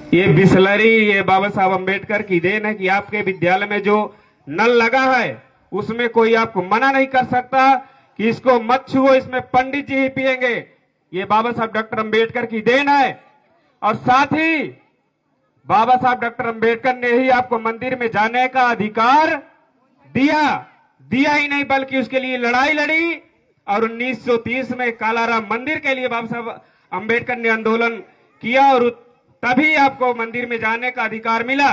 ये बिसलरी ये बाबा साहब अम्बेडकर की देन है कि आपके विद्यालय में जो नल लगा है उसमें कोई आपको मना नहीं कर सकता कि इसको मत छुओ, इसमें पंडित जी ही पिएंगे। ये बाबा साहब डॉक्टर अम्बेडकर की देन है। और साथ ही बाबा साहब डॉक्टर अम्बेडकर ने ही आपको मंदिर में जाने का अधिकार दिया ही नहीं बल्कि उसके लिए लड़ाई लड़ी। और 1930 में कालाराम मंदिर के लिए बाबा साहब अम्बेडकर ने आंदोलन किया और तभी आपको मंदिर में जाने का अधिकार मिला।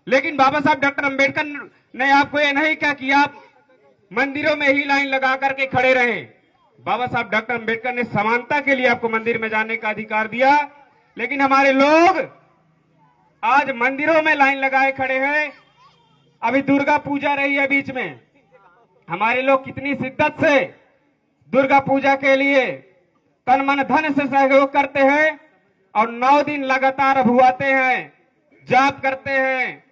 लेकिन बाबा साहब डॉक्टर अम्बेडकर ने आपको यह नहीं कहा कि आप मंदिरों में ही लाइन लगा करके खड़े रहें। बाबा साहब डॉक्टर अम्बेडकर ने समानता के लिए आपको मंदिर में जाने का अधिकार दिया। लेकिन हमारे लोग आज मंदिरों में लाइन लगाए खड़े हैं। अभी दुर्गा पूजा रही है बीच में, हमारे लोग कितनी शिद्दत से दुर्गा पूजा के लिए तन मन धन से सहयोग करते हैं और 9 दिन लगातार अभुआते हैं, जाप करते हैं।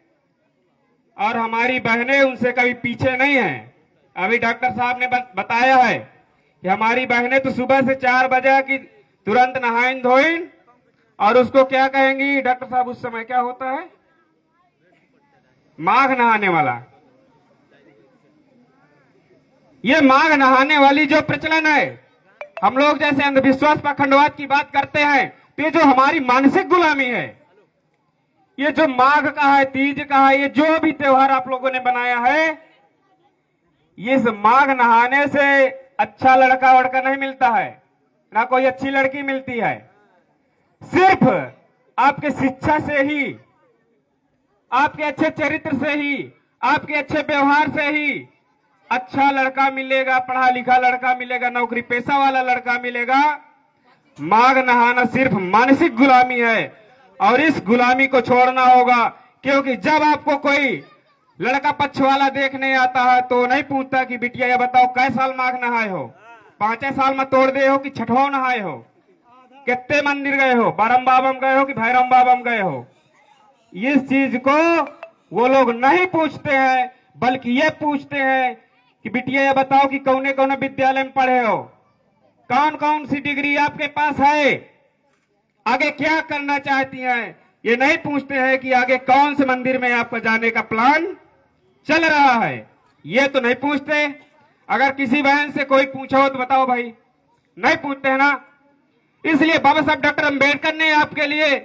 और हमारी बहनें उनसे कभी पीछे नहीं हैं। अभी डॉक्टर साहब ने बताया है कि हमारी बहनें तो सुबह से 4 बजे की तुरंत नहाइन धोइन और उसको क्या कहेंगी डॉक्टर साहब, उस समय क्या होता है, माघ नहाने वाला। ये माघ नहाने वाली जो प्रचलन है, हम लोग जैसे अंधविश्वास पाखंडवाद की बात करते हैं, तो ये जो हमारी मानसिक गुलामी है, ये जो माघ का है, तीज का है, ये जो भी त्योहार आप लोगों ने बनाया है, ये इस माघ नहाने से अच्छा लड़का वड़का नहीं मिलता है, ना कोई अच्छी लड़की मिलती है। सिर्फ आपके शिक्षा से ही, आपके अच्छे चरित्र से ही, आपके अच्छे व्यवहार से ही अच्छा लड़का मिलेगा, पढ़ा लिखा लड़का मिलेगा, नौकरी पेशा वाला लड़का मिलेगा। माघ नहाना सिर्फ मानसिक गुलामी है और इस गुलामी को छोड़ना होगा। क्योंकि जब आपको कोई लड़का पक्ष वाला देखने आता है तो नहीं पूछता कि बिटिया ये बताओ कै साल माघ नहाए हो, 5 साल में तोड़ दे हो कि 6वां नहाए हो, कितने मंदिर गए हो, बारम बाबम गए हो कि भैरम बाबम गए हो। इस चीज को वो लोग नहीं पूछते हैं, बल्कि ये पूछते हैं कि बिटिया ये बताओ कि कौने कौने विद्यालय में पढ़े हो, कौन कौन सी डिग्री आपके पास है, आगे क्या करना चाहती हैं। ये नहीं पूछते हैं कि आगे कौन से मंदिर में आपका जाने का प्लान चल रहा है, ये तो नहीं पूछते। अगर किसी बहन से कोई पूछो तो बताओ भाई, नहीं पूछते हैं ना। इसलिए बाबा साहब डॉक्टर अम्बेडकर ने आपके लिए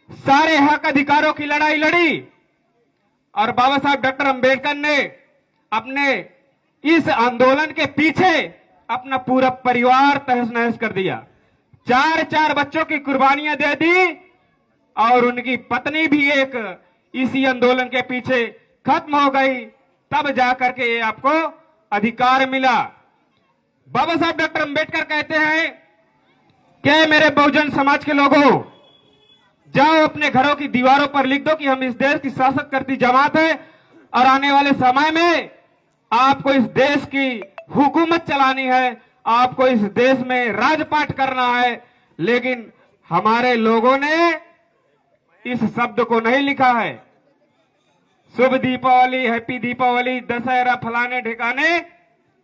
सारे हक अधिकारों की लड़ाई लड़ी और बाबा साहब डॉक्टर अम्बेडकर ने अपने इस आंदोलन के पीछे अपना पूरा परिवार तहस नहस कर दिया। 4 बच्चों की कुर्बानियां दे दी और उनकी पत्नी भी एक इसी आंदोलन के पीछे खत्म हो गई, तब जाकर के ये आपको अधिकार मिला। बाबा साहब डॉक्टर अम्बेडकर कहते हैं कि मेरे बहुजन समाज के लोगों, जाओ अपने घरों की दीवारों पर लिख दो कि हम इस देश की शासक करती जमात है और आने वाले समय में आपको इस देश की हुकूमत चलानी है, आपको इस देश में राजपाट करना है। लेकिन हमारे लोगों ने इस शब्द को नहीं लिखा है। शुभ दीपावली, हैप्पी दीपावली, दशहरा, फलाने ठिकाने,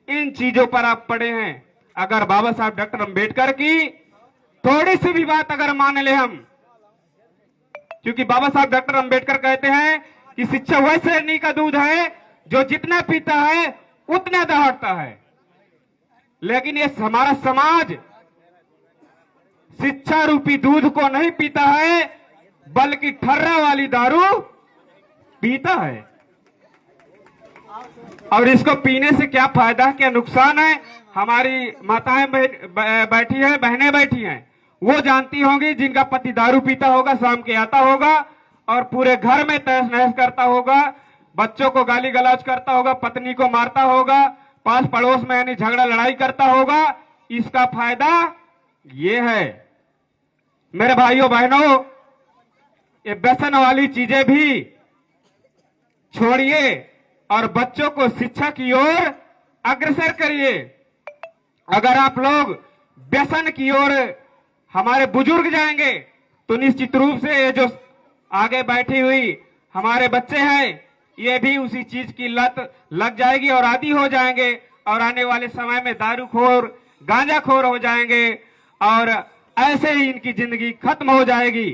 इन चीजों पर आप पड़े हैं। अगर बाबा साहब डॉक्टर अम्बेडकर की थोड़ी सी भी बात अगर मान ले हम, क्योंकि बाबा साहब डॉक्टर अम्बेडकर कहते हैं कि शिक्षा वह शेरनी का दूध है जो जितना पीता है उतना दहाड़ता है। लेकिन ये हमारा समाज शिक्षा रूपी दूध को नहीं पीता है, बल्कि ठर्रा वाली दारू पीता है। और इसको पीने से क्या फायदा, क्या नुकसान है, हमारी माताएं बैठी है, बहनें बैठी हैं, वो जानती होंगी। जिनका पति दारू पीता होगा, शाम के आता होगा और पूरे घर में तहस नहस करता होगा, बच्चों को गाली गलौज करता होगा, पत्नी को मारता होगा, पास पड़ोस में यानी झगड़ा लड़ाई करता होगा, इसका फायदा ये है। मेरे भाइयों बहनों, ये व्यसन वाली चीजें भी छोड़िए और बच्चों को शिक्षा की ओर अग्रसर करिए। अगर आप लोग व्यसन की ओर हमारे बुजुर्ग जाएंगे तो निश्चित रूप से ये जो आगे बैठी हुई हमारे बच्चे हैं, ये भी उसी चीज की लत लग जाएगी और आदी हो जाएंगे और आने वाले समय में दारूखोर, गांजाखोर हो जाएंगे और ऐसे ही इनकी जिंदगी खत्म हो जाएगी।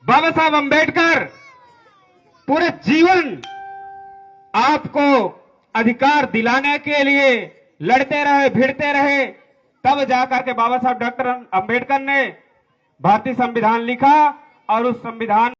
बाबा साहब अंबेडकर पूरे जीवन आपको अधिकार दिलाने के लिए लड़ते रहे, भिड़ते रहे, तब जाकर के बाबा साहब डॉक्टर अंबेडकर ने भारतीय संविधान लिखा और उस संविधान